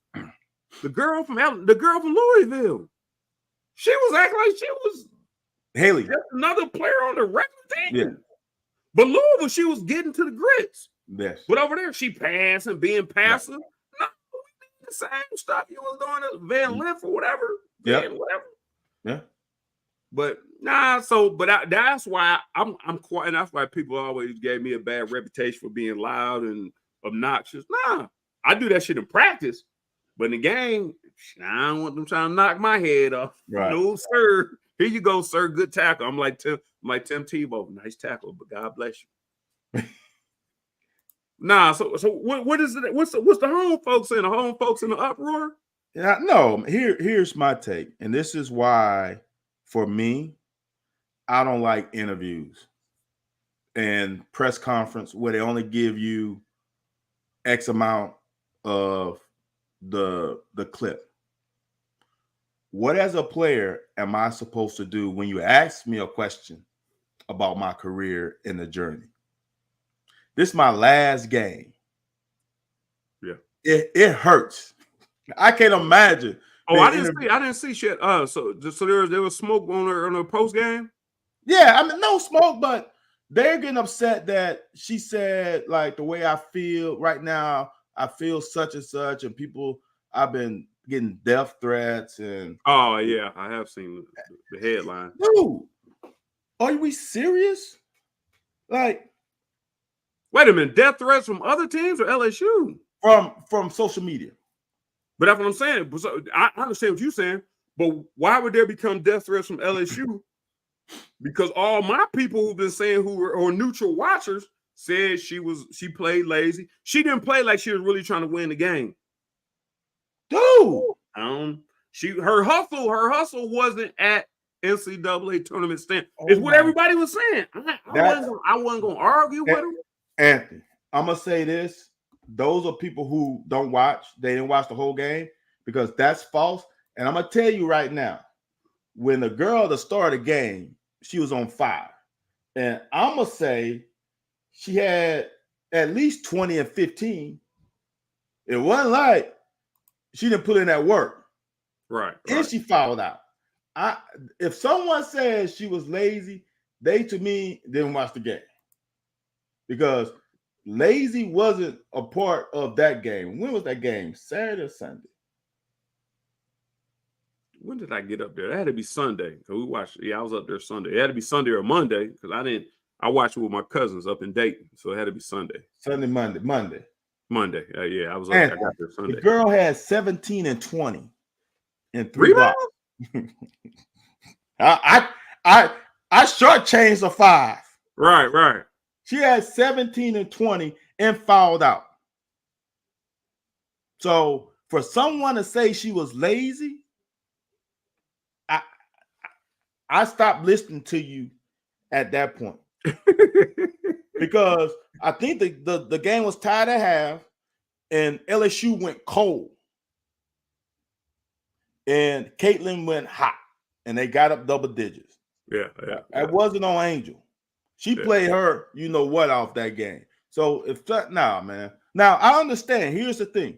the girl from Louisville. She was acting like she was Haley, just another player on the regular team. Yeah. But Louisville, she was getting to the grits. Yes. But over there, she passing, being passive. No, we did the same stuff you was doing at Van Lith or whatever. Yeah. Whatever. Yeah. But that's why I'm quite, and that's why people always gave me a bad reputation for being loud and obnoxious. Nah, I do that shit in practice, but in the game, I don't want them trying to knock my head off. Right. No, sir. Here you go, sir. Good tackle. I'm like Tim Tebow. Nice tackle, but God bless you. Nah, so what is it? What's the home folks in? The home folks in the uproar? Yeah, no. Here's my take, and this is why, for me, I don't like interviews and press conference where they only give you X amount of the clip. What as a player am I supposed to do when you ask me a question about my career in the journey? This is my last game. Yeah. It hurts. I can't imagine. Oh, I didn't see shit. So there was smoke on the post game? Yeah, I mean, no smoke, but they're getting upset that she said, like, the way I feel right now, I feel such and such, and people, I've been getting death threats and oh yeah, I have seen the headline. Dude, are we serious? Like, wait a minute, death threats from other teams or LSU? From social media. But that's what I'm saying. So I understand what you're saying, but why would there become death threats from LSU? Because all my people who've been saying who were neutral watchers said she played lazy. She didn't play like she was really trying to win the game. Dude, her hustle wasn't at NCAA tournament stand. Is what everybody was saying. I wasn't gonna argue with them. Anthony, I'm gonna say this: those are people who don't watch. They didn't watch the whole game because that's false. And I'm gonna tell you right now, when the girl at the start of the game, she was on fire, and I'm gonna say she had at least 20 and 15. It wasn't like she didn't put in that work. Right. And she fouled out. If someone says she was lazy, they, to me, didn't watch the game. Because lazy wasn't a part of that game. When was that game? Saturday or Sunday? When did I get up there? It had to be Sunday. So we watched. Yeah, I was up there Sunday. It had to be Sunday or Monday because I watched it with my cousins up in Dayton. So it had to be Sunday. Monday. Yeah, I was up there. I got there Sunday. The girl had 17 and 20 in 3 blocks. I shortchanged a 5. Right. She had 17 and 20 and fouled out. So for someone to say she was lazy, I stopped listening to you at that point. Because I think the game was tied at half and LSU went cold. And Caitlin went hot and they got up double digits. Yeah. It wasn't on Angel. She played her, you know what, off that game. So man. Now I understand. Here's the thing.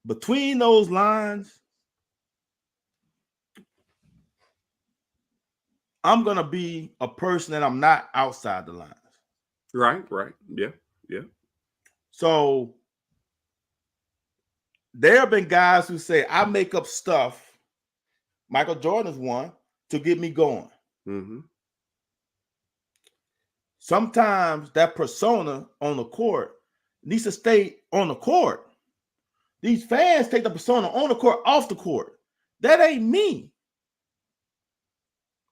Between those lines, I'm gonna be a person that I'm not outside the lines. Right. Yeah. So there have been guys who say I make up stuff. Michael Jordan is one to get me going. Mm-hmm. Sometimes that persona on the court needs to stay on the court. These fans take the persona on the court off the court. That ain't me.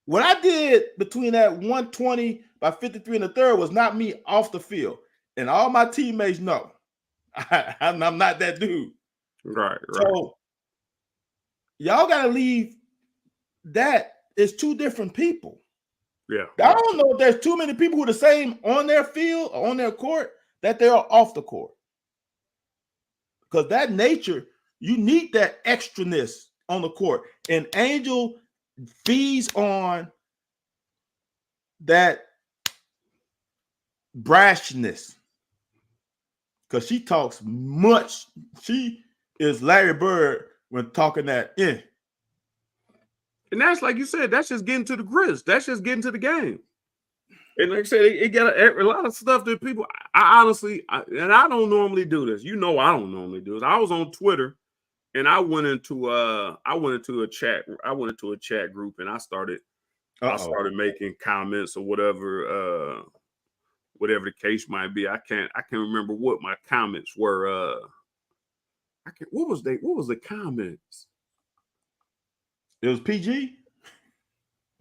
What I did between that 120 by 53 in the third was not me off the field. And all my teammates know I'm not that dude. Right. So y'all got to leave that. It's two different people. Yeah. I don't know if there's too many people who are the same on their field or on their court that they are off the court. Because that nature, you need that extraness on the court. And Angel feeds on that brashness because she talks much. She is Larry Bird when talking that in. And that's like you said, that's just getting to the grist. That's just getting to the game. And like I said, it got a lot of stuff that people. I honestly, and I don't normally do this. You know, I don't normally do this. I was on Twitter, and I went into a chat. I went into a chat group, and I started making comments or whatever, whatever the case might be. I can't remember what my comments were. What was the comments? It was PG.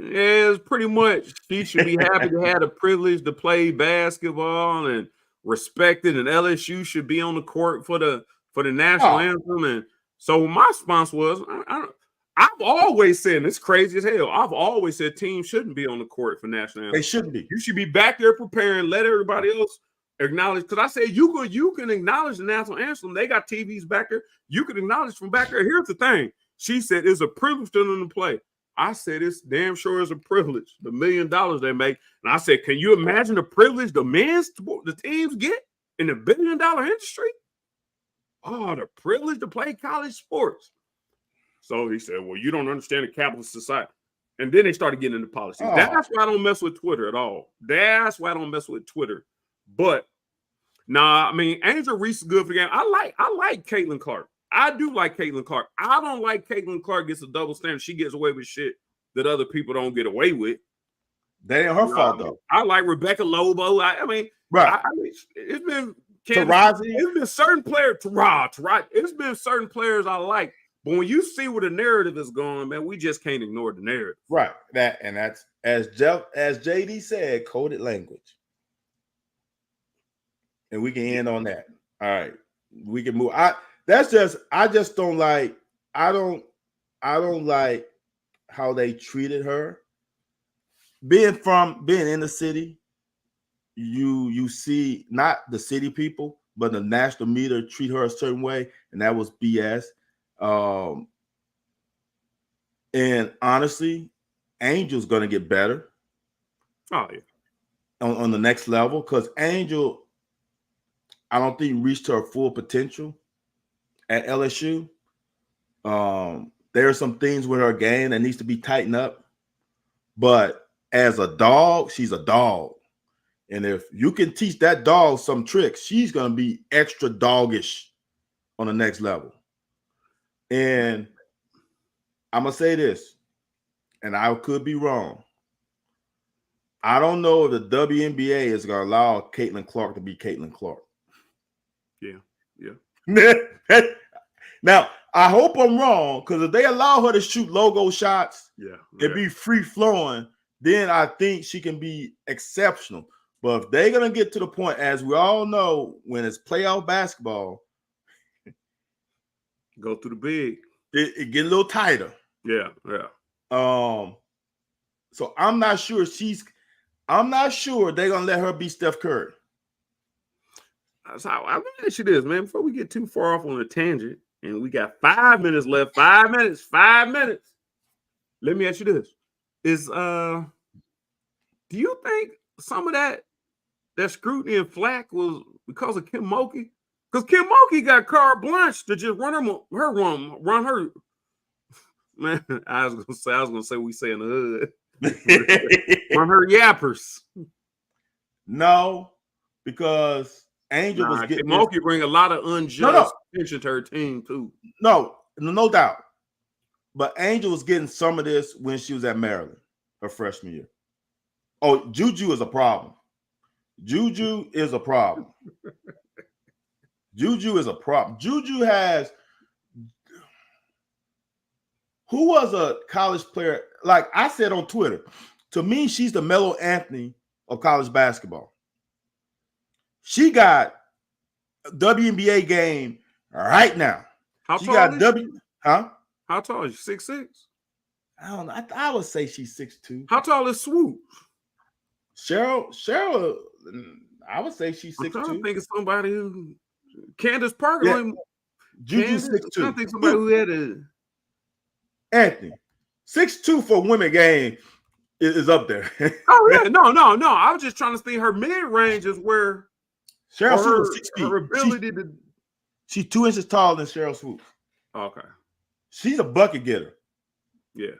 Yeah, it's pretty much she should be happy to have the privilege to play basketball and respected, and LSU should be on the court for the national anthem. And so my response was, I've always said, and it's crazy as hell, I've always said teams shouldn't be on the court for national anthem. They shouldn't be. You should be back there preparing, let everybody else acknowledge. Because I said you can acknowledge the national anthem. They got TVs back there. You can acknowledge from back there. Here's the thing. She said it's a privilege to them to play. I said it's damn sure is a privilege. The $1 million they make. And I said, can you imagine the privilege the teams get in the $1 billion industry? Oh, the privilege to play college sports. So he said, well, you don't understand the capitalist society. And then they started getting into policy. That's why I don't mess with Twitter at all. That's why I don't mess with Twitter. But I mean, Angel Reese is good for the game. I like Caitlin Clark. I do like Caitlin Clark. I don't like Caitlin Clark gets a double standard. She gets away with shit that other people don't get away with. That ain't her fault, though. I like Rebecca Lobo. I mean, it's been Tarazi. It's been certain players. It's been certain players I like. But when you see where the narrative is going, man, we just can't ignore the narrative. Right. That's as JD said, coded language. And we can end on that. All right. We can move. I just don't like how they treated her. Being in the city, you see not the city people, but the national media treat her a certain way, and that was BS. And honestly, Angel's gonna get better. Oh yeah. On the next level, because Angel, I don't think reached her full potential at LSU. There are some things with her game that needs to be tightened up. But as a dog, she's a dog. And if you can teach that dog some tricks, she's going to be extra doggish on the next level. And I'm going to say this, and I could be wrong. I don't know if the WNBA is going to allow Caitlin Clark to be Caitlin Clark. Yeah. Now, I hope I'm wrong, because if they allow her to shoot logo shots, and be free flowing, then I think she can be exceptional. But if they're gonna get to the point, as we all know, when it's playoff basketball, go through the big, it get a little tighter. Yeah. So I'm not sure they're gonna let her be Steph Curry. So let me ask you this, man, before we get too far off on a tangent, and we got 5 minutes left. 5 minutes. Let me ask you this: do you think some of that scrutiny and flack was because of Kim Mulkey? Because Kim Mulkey got carte blanche to just run her. Man, I was gonna say we say in the hood, run her yappers. No, because Angel was getting Mulkey bring a lot of unjust attention to her team too. No doubt. But Angel was getting some of this when she was at Maryland, her freshman year. Oh, Juju is a problem. Juju is a problem. Juju has who was a college player? Like I said on Twitter, to me, she's the Melo Anthony of college basketball. She got a WNBA game right now. How she tall got is she? Huh? How tall is she? 6'6"? I don't know. I would say she's 6'2". How tall is Swoop? Cheryl, I would say she's 6'2". I'm trying to think of somebody who Candace Parker. Yeah. Juju's 6'2". I'm trying to think of somebody who had a Anthony. 6'2" for women game is up there. Oh yeah, no. I was just trying to see her mid range is where Cheryl Swoop was 6 feet. Her ability to. She's 2 inches taller than Cheryl Swoop. Okay. She's a bucket getter. Yeah.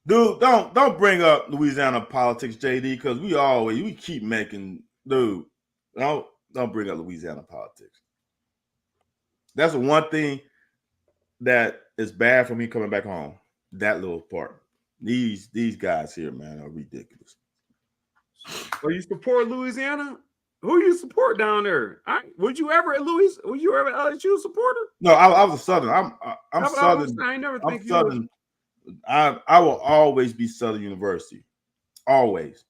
Dude, don't bring up Louisiana politics, JD, because we keep making don't bring up Louisiana politics. That's the one thing that is bad for me coming back home. That little part. These guys here, man, are ridiculous. So you support Louisiana? Who you support down there? Would you ever LSU supporter? No, I was a Southern. I'm Southern. I never think I'm Southern. I will always be Southern University. Always.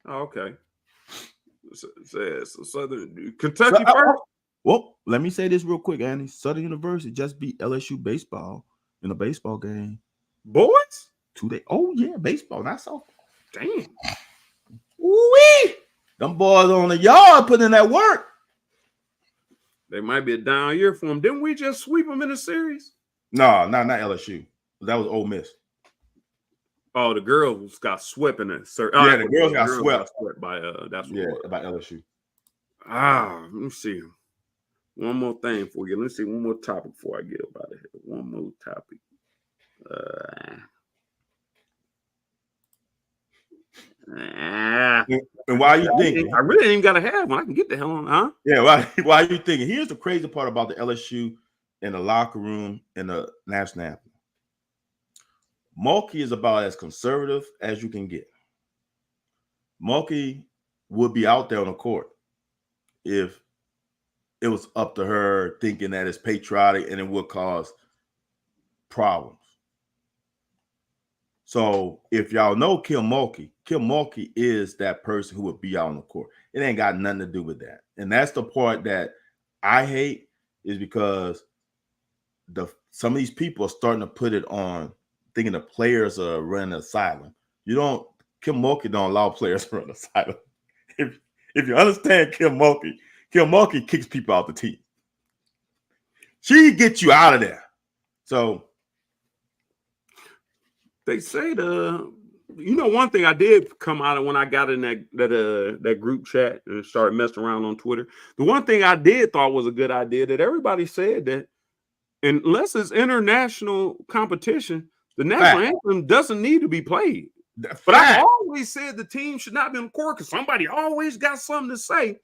Oh, okay. So Southern Kentucky first. Well, let me say this real quick, Andy. Southern University just beat LSU baseball in a baseball game. Boys? 2 days. Oh, yeah, baseball. Not so. Damn. Woo-wee! Them boys on the yard putting in that work. They might be a down year for them. Didn't we just sweep them in the series? No, not LSU. That was Ole Miss. Oh, the girls got swept in it. Yeah, the girls got swept by that's by LSU. Let me see. One more thing for you. Let's see one more topic before I get up out of here. One more topic. And why are you thinking? I really ain't gotta have one. I can get the hell on, huh? Yeah, why are you thinking? Here's the crazy part about the LSU in the locker room and the national anthem. Mulkey is about as conservative as you can get. Mulkey would be out there on the court if it was up to her thinking that it's patriotic and it would cause problems. So if y'all know Kim Mulkey is that person who would be out on the court. It ain't got nothing to do with that. And that's the part that I hate, is because some of these people are starting to put it on thinking the players are running asylum. Kim Mulkey don't allow players to run asylum. If you understand Kim Mulkey kicks people out the team. She gets you out of there. So they say one thing I did come out of when I got in that group chat and started messing around on Twitter. The one thing I did thought was a good idea that everybody said that unless it's international competition, the national anthem doesn't need to be played. But I always said the team should not be on the court because somebody always got something to say.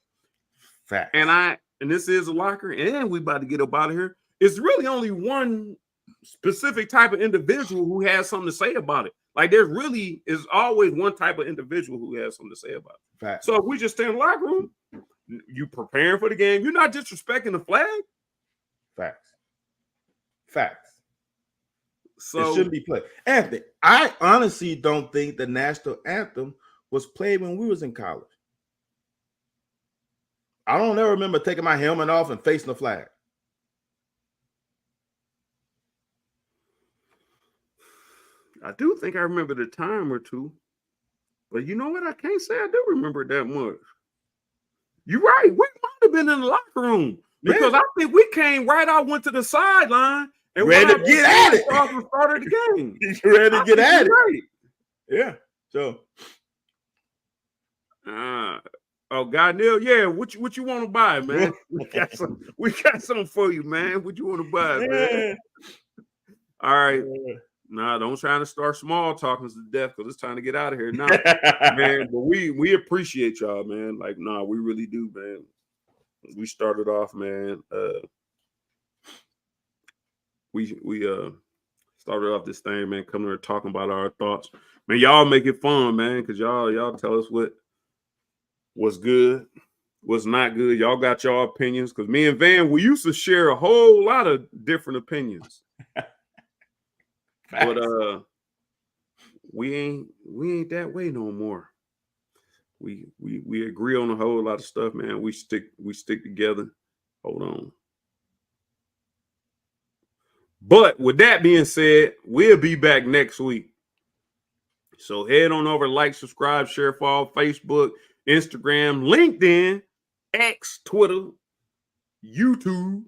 Fact. And this is a locker, and we about to get up out of here. It's really only one specific type of individual who has something to say about it. Like there really is always one type of individual who has something to say about it. Fact. So if we just stay in the locker room, you preparing for the game, you're not disrespecting the flag. Facts. So it shouldn't be played. Anthony, I honestly don't think the national anthem was played when we was in college. I don't ever remember taking my helmet off and facing the flag. I do think I remember the time or two, but you know what? I can't say I do remember it that much. You're right. We might have been in the locker room because I think we came right out, went to the sideline, and ready to get at it. Started the game. Ready to get at it. Right. Yeah. So. God, Neil. Yeah. What you want to buy, man? We got something for you, man. What you want to buy, man? All right. Nah, don't try to start small talking to death because it's time to get out of here now, man. But we appreciate y'all, man. Like, we really do, man. We started off, man. We started off this thing, man, coming here talking about our thoughts. Man, y'all make it fun, man, because y'all tell us what's good, what's not good. Y'all got y'all opinions, because me and Van, we used to share a whole lot of different opinions. But we ain't that way no more. We agree on a whole lot of stuff, man. We stick together. Hold on. But with that being said, we'll be back next week. So head on over, like, subscribe, share, follow Facebook, Instagram, LinkedIn, X, Twitter, YouTube,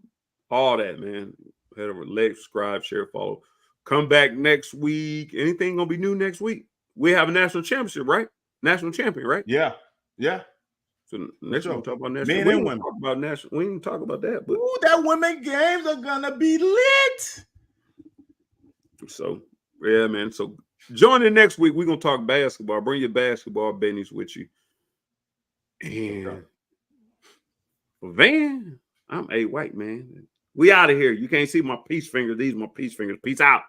all that, man. Head over, like, subscribe, share, follow. Come back next week. Anything gonna be new next week? We have a national championship, right? National champion, right? Yeah. So next week we'll talk about national. Men and women. Talk about national. We didn't talk about that, but that women games are gonna be lit. So yeah, man. So join in next week. We're gonna talk basketball. Bring your basketball bennies with you. And Van, I'm A White, man. We out of here. You can't see my peace fingers. These are my peace fingers. Peace out.